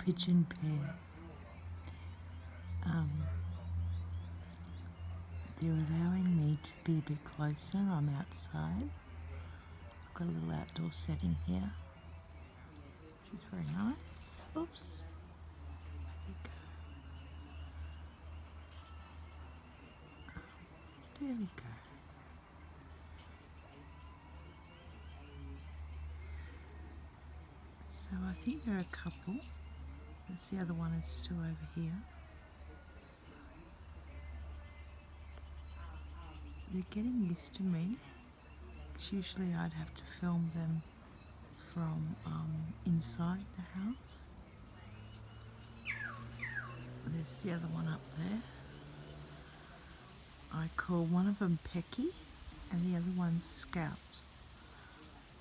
pigeon pair. They're allowing me to be a bit closer. I'm outside. I've got a little outdoor setting here, which is very nice. Oops. There we go. So I think there are a couple. There's the other one is still over here. They're getting used to me, because usually I'd have to film them from inside the house. There's the other one up there. I call one of them Pecky and the other one Scout,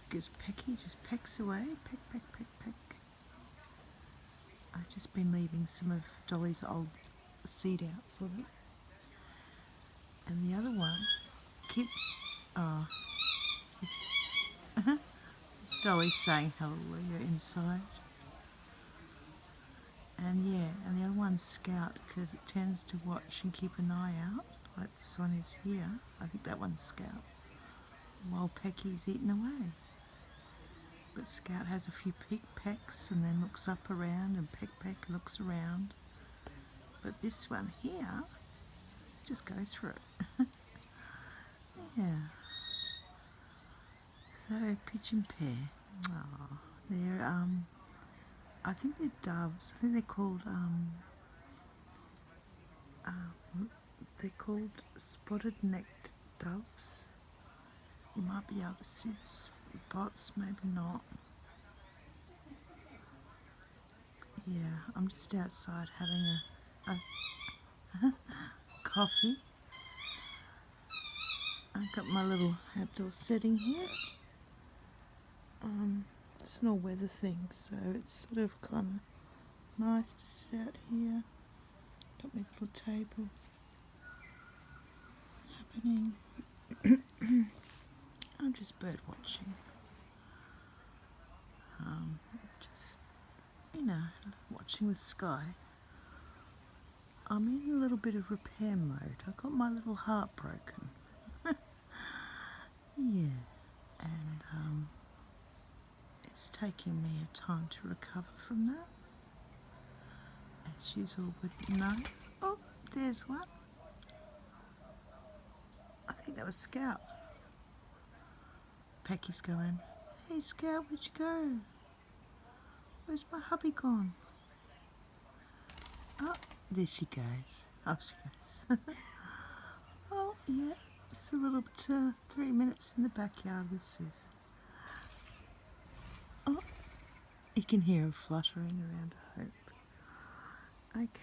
because Pecky just pecks away, peck, peck, peck, peck. I've just been leaving some of Dolly's old seed out for them. And the other one keeps, it's Dolly saying hallelujah inside. And yeah, and the other one's Scout, because it tends to watch and keep an eye out, like this one is here. I think that one's Scout, while Pecky's eating away. But Scout has a few pecks and then looks up around and peck, looks around. But this one here just goes for it. Yeah. So pigeon pair. Oh, they're I think they're doves. I think they're called spotted necked doves. You might be able to see the spots, maybe not. Yeah, I'm just outside having a coffee. I've got my little outdoor setting here. It's an all-weather thing, so it's sort of kind of nice to sit out here. Got my little table happening. I'm just bird watching. Just, watching the sky. I'm in a little bit of repair mode. I got my little heart broken. Yeah, and it's taking me a time to recover from that, as you all would know. Oh, there's one. I think that was Scout. Pecky's going, hey Scout, where'd you go? Where's my hubby gone? Oh, there she goes. Oh, she goes. Oh, yeah, just a little bit, 3 minutes in the backyard with Susan. Oh, you can hear her fluttering around, I hope. Okay.